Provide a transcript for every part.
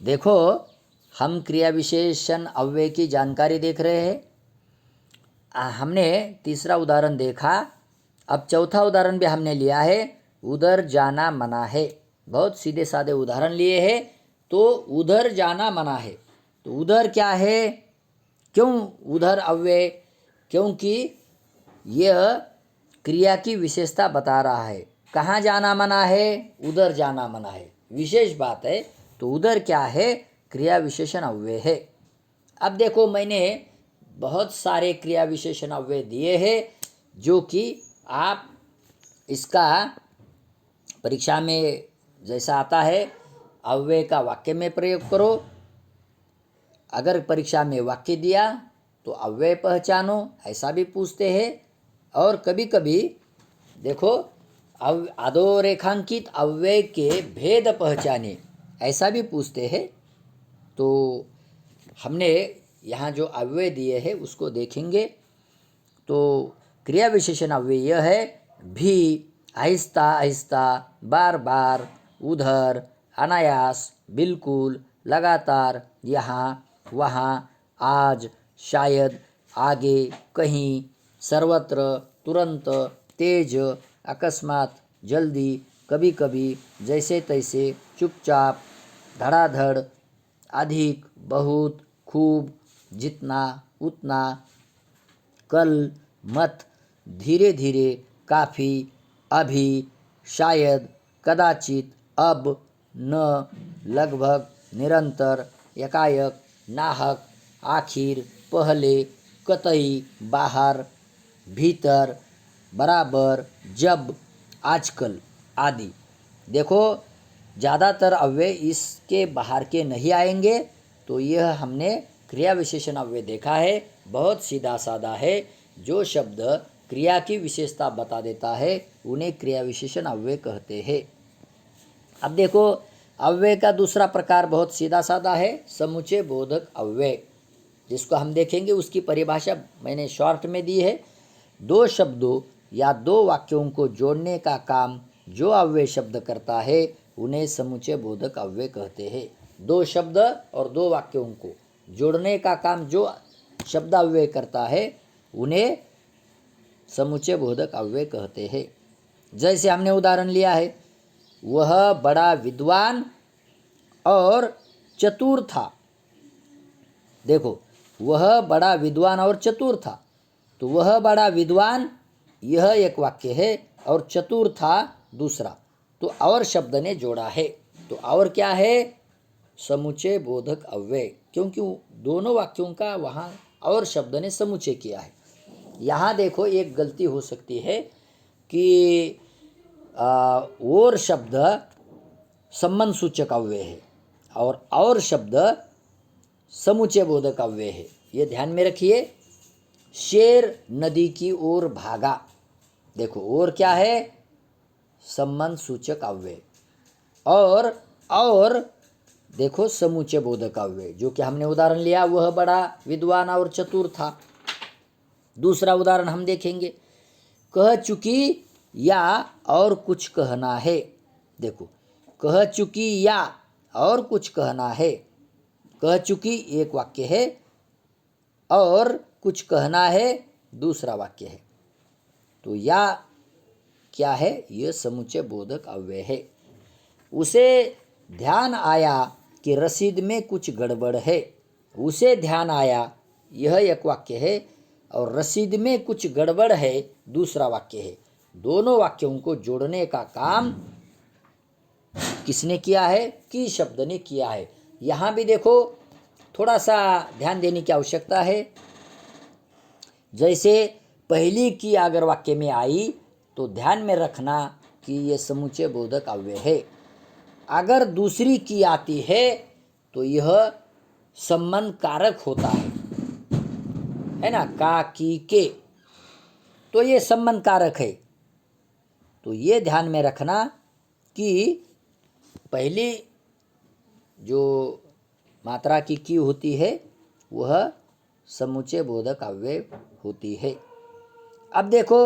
देखो, हम क्रिया विशेषण अव्यय की जानकारी देख रहे हैं। हमने तीसरा उदाहरण देखा, अब चौथा उदाहरण भी हमने लिया है। उधर जाना मना है। बहुत सीधे साधे उदाहरण लिए हैं। तो उधर जाना मना है, तो उधर क्या है, क्यों उधर अव्यय? क्योंकि यह क्रिया की विशेषता बता रहा है। कहाँ जाना मना है? उधर जाना मना है, विशेष बात है। तो उधर क्या है? क्रिया विशेषण अव्यय है। अब देखो, मैंने बहुत सारे क्रिया विशेषण अव्यय दिए हैं, जो कि आप इसका परीक्षा में जैसा आता है अव्यय का वाक्य में प्रयोग करो। अगर परीक्षा में वाक्य दिया तो अव्यय पहचानो, ऐसा भी पूछते हैं। और कभी कभी देखो, अधोरेखांकित अव्यय के भेद पहचाने, ऐसा भी पूछते हैं। तो हमने यहाँ जो अव्यय दिए हैं उसको देखेंगे। तो क्रिया विशेषण अव्यय यह है: भी, आहिस्ता आहिस्ता, बार बार, उधर, अनायास, बिल्कुल, लगातार, यहाँ, वहाँ, आज, शायद, आगे, कहीं, सर्वत्र, तुरंत, तेज, अकस्मात, जल्दी, कभी कभी, जैसे तैसे, चुपचाप, धड़ाधड़, अधिक, बहुत, खूब, जितना, उतना, कल, मत, धीरे धीरे, काफ़ी, अभी, शायद, कदाचित, अब, न, लगभग, निरंतर, एकाएक, नाहक, आखिर, पहले, कतई, बाहर, भीतर, बराबर, जब, आजकल आदि। देखो, ज़्यादातर अव्यय इसके बाहर के नहीं आएंगे। तो यह हमने क्रिया विशेषण अव्यय देखा है, बहुत सीधा साधा है। जो शब्द क्रिया की विशेषता बता देता है उन्हें क्रिया विशेषण अव्यय कहते हैं। अब देखो, अव्यय का दूसरा प्रकार बहुत सीधा साधा है, समुच्चय बोधक अव्यय, जिसको हम देखेंगे। उसकी परिभाषा मैंने शॉर्ट में दी है: दो शब्दों या दो वाक्यों को जोड़ने का काम जो अव्यय शब्द करता है उन्हें समुच्चय बोधक अव्यय कहते हैं। दो शब्द और दो वाक्यों को जोड़ने का काम जो शब्द अव्यय करता है उन्हें समुच्चय बोधक अव्यय कहते हैं। जैसे हमने उदाहरण लिया है, वह बड़ा विद्वान और चतुर था। देखो, वह बड़ा विद्वान और चतुर था। तो वह बड़ा विद्वान यह एक वाक्य है और चतुर था दूसरा। तो और शब्द ने जोड़ा है। तो और क्या है? समुच्चय बोधक अव्यय, क्योंकि दोनों वाक्यों का वहाँ और शब्द ने समुच्चय किया है। यहाँ देखो, एक गलती हो सकती है कि और शब्द संबंध सूचक अव्यय है और शब्द समुच्चय बोधक अव्यय है। ये ध्यान में रखिए। शेर नदी की ओर भागा। देखो, और क्या है? संबंध सूचक अव्यय। और देखो, समुच्चय बोधक अव्यय, जो कि हमने उदाहरण लिया, वह बड़ा विद्वान और चतुर था। दूसरा उदाहरण हम देखेंगे, कह चुकी या और कुछ कहना है। देखो, कह चुकी या और कुछ कहना है। कह चुकी एक वाक्य है और कुछ कहना है दूसरा वाक्य है। तो या क्या है? यह समुच्चय बोधक अव्यय है। उसे ध्यान आया कि रसीद में कुछ गड़बड़ है। उसे ध्यान आया, यह एक वाक्य है, और रसीद में कुछ गड़बड़ है दूसरा वाक्य है। दोनों वाक्यों को जोड़ने का काम किसने किया है? की शब्द ने किया है। यहाँ भी देखो, थोड़ा सा ध्यान देने की आवश्यकता है। जैसे पहली की अगर वाक्य में आई तो ध्यान में रखना कि यह समुच्चय बोधक अव्यय है। अगर दूसरी की आती है तो यह संबंध कारक होता है ना, का, की, के, तो ये संबंध कारक है। तो ये ध्यान में रखना कि पहली जो मात्रा की होती है वह समुच्चय बोधक अव्यय होती है। अब देखो,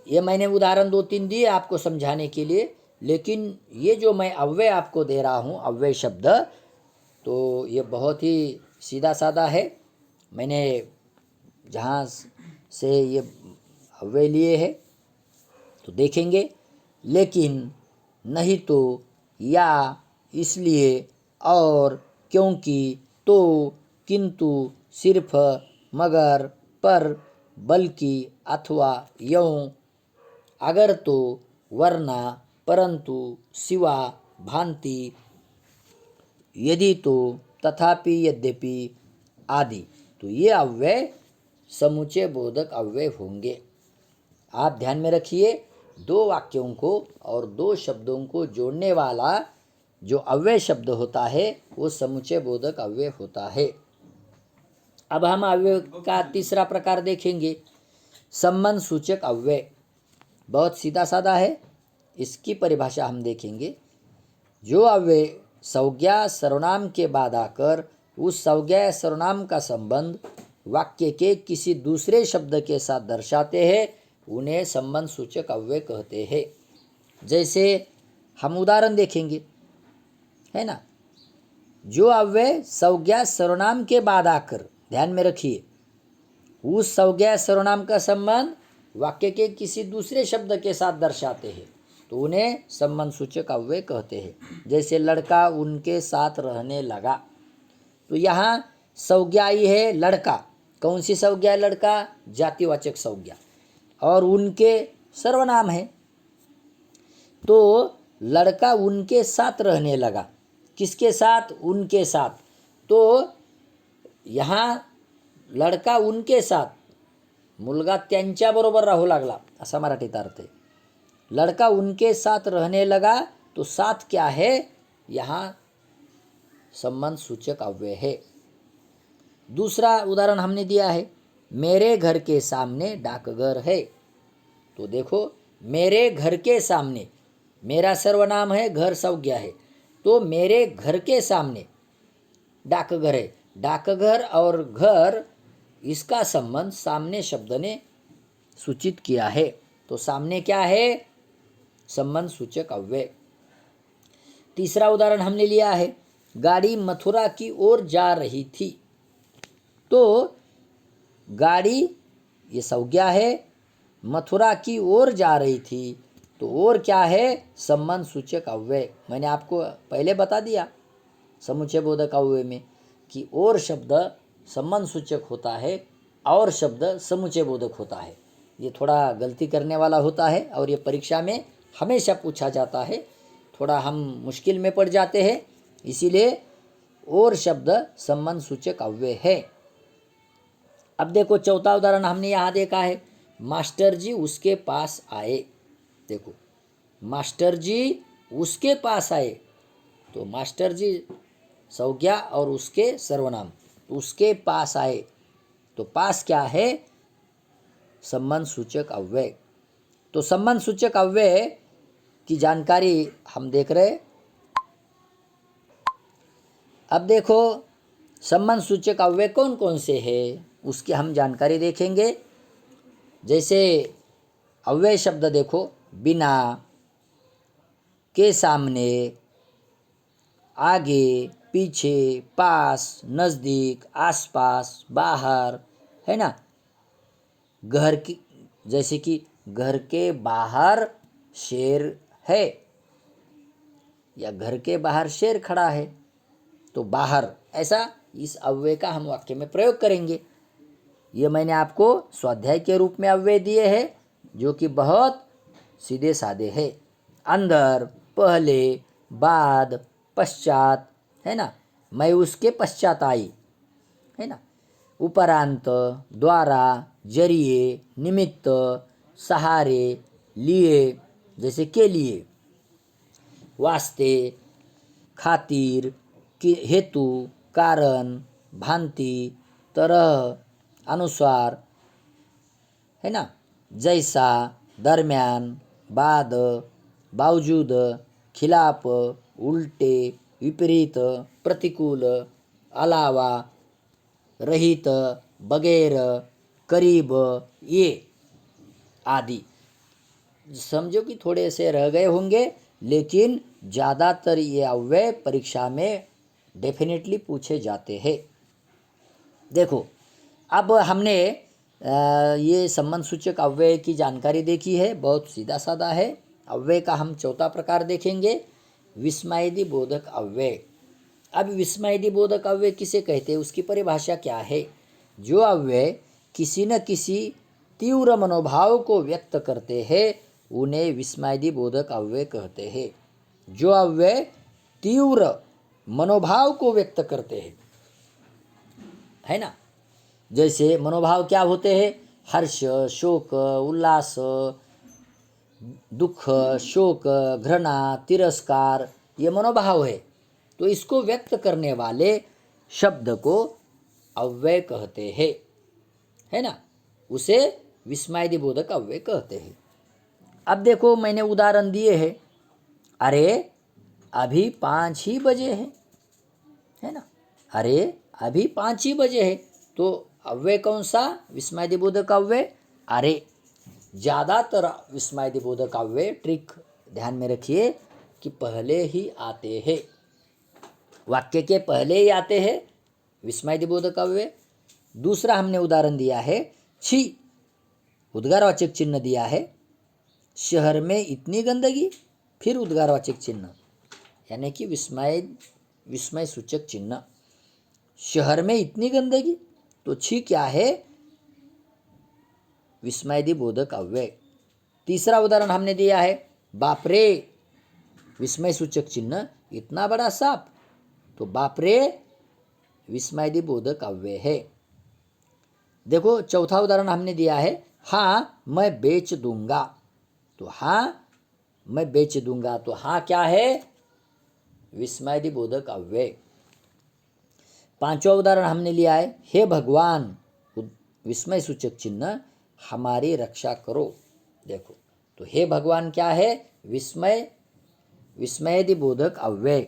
ये मैंने उदाहरण 2-3 दिए आपको समझाने के लिए, लेकिन ये जो मैं अव्यय आपको दे रहा हूँ, अव्यय शब्द, तो ये बहुत ही सीधा साधा है। मैंने जहाँ से ये अव्यय लिए है तो देखेंगे, लेकिन, नहीं तो, या, इसलिए, और, क्योंकि, तो, किंतु, सिर्फ, मगर, पर, बल्कि, अथवा, यों, अगर तो, वरना, परंतु, सिवा, भांति, यदि तो, तथापि, यद्यपि, आदि। तो ये अव्यय समुच्चय बोधक अव्यय होंगे। आप ध्यान में रखिए, दो वाक्यों को और दो शब्दों को जोड़ने वाला जो अव्यय शब्द होता है वो समुच्चय बोधक अव्यय होता है। अब हम अव्यय का तीसरा प्रकार देखेंगे, संबंध सूचक अव्यय। बहुत सीधा साधा है, इसकी परिभाषा हम देखेंगे। जो अव्यय संज्ञा सर्वनाम के बाद आकर उस संज्ञा सर्वनाम का संबंध वाक्य के किसी दूसरे शब्द के साथ दर्शाते हैं, उन्हें संबंध सूचक अव्यय कहते हैं। जैसे हम उदाहरण देखेंगे, है ना। जो अव्यय संज्ञा सर्वनाम के बाद आकर, ध्यान में रखिए, उस संज्ञा सर्वनाम का संबंध वाक्य के किसी दूसरे शब्द के साथ दर्शाते हैं, तो उन्हें संबंध सूचक अव्यय कहते हैं। जैसे लड़का उनके साथ रहने लगा, तो यहाँ संज्ञा आई है लड़का। कौन सी संज्ञा है? लड़का, जातिवाचक संज्ञा, और उनके सर्वनाम है। तो लड़का उनके साथ रहने लगा, किसके साथ? उनके साथ। तो यहाँ लड़का उनके साथ, मुलगा त्यांच्या बरोबर राहू लागला, असा मराठीत अर्थ आहे। लड़का उनके साथ रहने लगा, तो साथ क्या है? यहाँ संबंध सूचक अव्यय है। दूसरा उदाहरण हमने दिया है, मेरे घर के सामने डाकघर है। तो देखो, मेरे घर के सामने, मेरा सर्वनाम है, घर संज्ञा है, तो मेरे घर के सामने डाकघर है। डाकघर और घर, इसका संबंध सामने शब्द ने सूचित किया है। तो सामने क्या है? संबंध सूचक अव्यय। तीसरा उदाहरण हमने लिया है, गाड़ी मथुरा की ओर जा रही थी। तो गाड़ी ये संज्ञा है, मथुरा की ओर जा रही थी, तो और क्या है? संबंध सूचक अव्यय। मैंने आपको पहले बता दिया समुच्चय बोधक अव्यय में कि और शब्द संबंध सूचक होता है और शब्द समुच्चय बोधक होता है। ये थोड़ा गलती करने वाला होता है और ये परीक्षा में हमेशा पूछा जाता है। थोड़ा हम मुश्किल में पड़ जाते हैं, इसीलिए और शब्द संबंध सूचक अव्यय है। अब देखो, चौथा उदाहरण हमने यहाँ देखा है, मास्टर जी उसके पास आए। देखो, मास्टर जी उसके पास आए, तो मास्टर जी संज्ञा और उसके सर्वनाम, उसके पास आए, तो पास क्या है? संबंध सूचक अव्यय। तो संबंध सूचक अव्यय की जानकारी हम देख रहे। अब देखो, संबंध सूचक अव्यय कौन कौन से हैं उसकी हम जानकारी देखेंगे। जैसे अव्यय शब्द देखो, बिना, के सामने, आगे, पीछे, पास, नज़दीक, आसपास, बाहर, है ना। घर की, जैसे कि घर के बाहर शेर है या घर के बाहर शेर खड़ा है, तो बाहर, ऐसा इस अव्यय का हम वाक्य में प्रयोग करेंगे। ये मैंने आपको स्वाध्याय के रूप में अव्यय दिए हैं जो कि बहुत सीधे साधे हैं। अंदर, पहले, बाद, पश्चात, है ना। मैं उसके पश्चात आई, है ना। उपरांत, द्वारा, जरिए, निमित्त, सहारे, लिए, जैसे के लिए, वास्ते, खातिर, हेतु, कारण, भांति, तरह, अनुसार, है ना। जैसा, दरम्यान, बाद, बावजूद, खिलाफ, उल्टे, विपरीत, प्रतिकूल, अलावा, रहित, बगैर, करीब, ये आदि। समझो कि थोड़े से रह गए होंगे, लेकिन ज़्यादातर ये अव्यय परीक्षा में डेफिनेटली पूछे जाते हैं। देखो, अब हमने ये संबंध सूचक अव्यय की जानकारी देखी है, बहुत सीधा साधा है। अव्यय का हम चौथा प्रकार देखेंगे, विस्मयादि बोधक अव्यय। अब विस्मयादि बोधक अव्यय किसे कहते हैं, उसकी परिभाषा क्या है? जो अव्यय किसी न किसी तीव्र मनोभाव को व्यक्त करते हैं उन्हें विस्मयादि बोधक अव्यय कहते हैं। जो अव्यय तीव्र मनोभाव को व्यक्त करते हैं, है ना। जैसे मनोभाव क्या होते हैं? हर्ष, शोक, उल्लास, दुख, शोक, घृणा, तिरस्कार, ये मनोभाव है। तो इसको व्यक्त करने वाले शब्द को अव्यय कहते हैं, है ना। उसे विस्मयादि बोधक अव्यय कहते हैं। अब देखो, मैंने उदाहरण दिए हैं। अरे अभी 5 ही बजे हैं, है ना। अरे अभी 5 ही बजे है, तो अव्यय कौन सा? विस्मयादि बोधक अव्यय अरे। ज़्यादातर विस्मयादि बोधक अव्यय, ट्रिक ध्यान में रखिए कि पहले ही आते हैं, वाक्य के पहले ही आते हैं विस्मयादि बोधक अव्यय। दूसरा हमने उदाहरण दिया है, छी, उद्गारवाचक चिन्ह दिया है। शहर में इतनी गंदगी, फिर उद्गारवाचक चिन्ह, यानी कि विस्मय सूचक चिन्ह। शहर में इतनी गंदगी, तो छी क्या है? विस्मयादि बोधक अव्यय। तीसरा उदाहरण हमने दिया है, बाप रे, विस्मय सूचक चिन्ह, इतना बड़ा सांप, तो बाप रे विस्मयादि बोधक अव्यय है। देखो, चौथा उदाहरण हमने दिया है, हाँ मैं बेच दूंगा, तो हाँ मैं बेच दूंगा, तो हाँ क्या है? विस्मयादि बोधक अव्यय। पांचवा उदाहरण हमने लिया है, हे भगवान, विस्मय सूचक चिन्ह, हमारी रक्षा करो। देखो, तो हे भगवान क्या है? विस्मयादि बोधक अव्यय।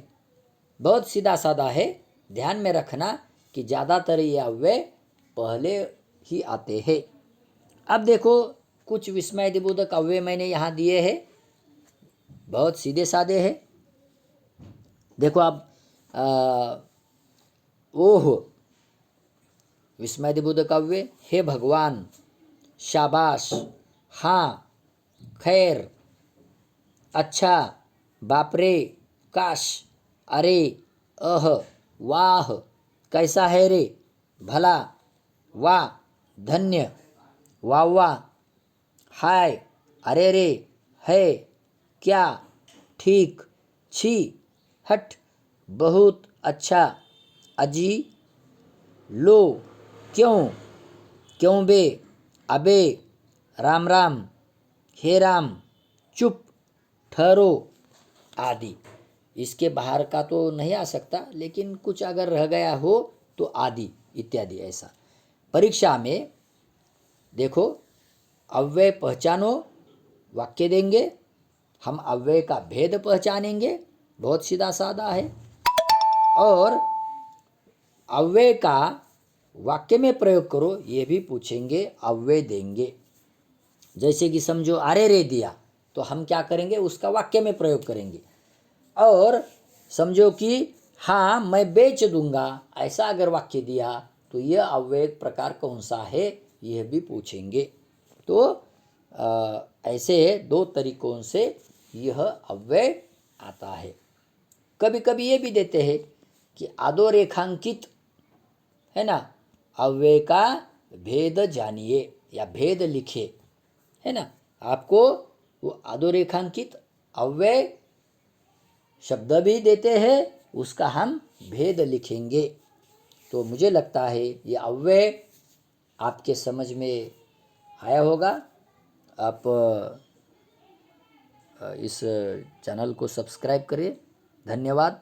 बहुत सीधा साधा है, ध्यान में रखना कि ज़्यादातर ये अव्यय पहले ही आते हैं। अब देखो, कुछ विस्मयादि बोधक अव्यय मैंने यहाँ दिए हैं, बहुत सीधे साधे हैं। देखो, अब ओह, विस्मयादि बोधक अव्यय, हे भगवान, शाबाश, हाँ, खैर, अच्छा, बापरे, काश, अरे, अह, वाह, कैसा है रे, भला, वाह, धन्य, वाह वाह, हाय, अरे रे, है, क्या, ठीक, छी, हट, बहुत अच्छा, अजी, लो, क्यों, क्यों बे, अबे, राम राम, हे राम, चुप, ठहरो, आदि। इसके बाहर का तो नहीं आ सकता, लेकिन कुछ अगर रह गया हो तो आदि इत्यादि। ऐसा परीक्षा में देखो, अव्यय पहचानो, वाक्य देंगे, हम अव्यय का भेद पहचानेंगे, बहुत सीधा साधा है। और अव्यय का वाक्य में प्रयोग करो, ये भी पूछेंगे, अव्यय देंगे। जैसे कि समझो अरे रे दिया, तो हम क्या करेंगे? उसका वाक्य में प्रयोग करेंगे। और समझो कि हाँ मैं बेच दूंगा, ऐसा अगर वाक्य दिया, तो यह अव्यय प्रकार कौन सा है, यह भी पूछेंगे। तो ऐसे 2 तरीकों से यह अव्यय आता है। कभी कभी ये भी देते हैं कि अधोरेखांकित, है ना, अव्यय का भेद जानिए या भेद लिखे, है ना। आपको वो अधोरेखांकित अव्यय शब्द भी देते हैं, उसका हम भेद लिखेंगे। तो मुझे लगता है ये अव्यय आपके समझ में आया होगा। आप इस चैनल को सब्सक्राइब करिए। धन्यवाद।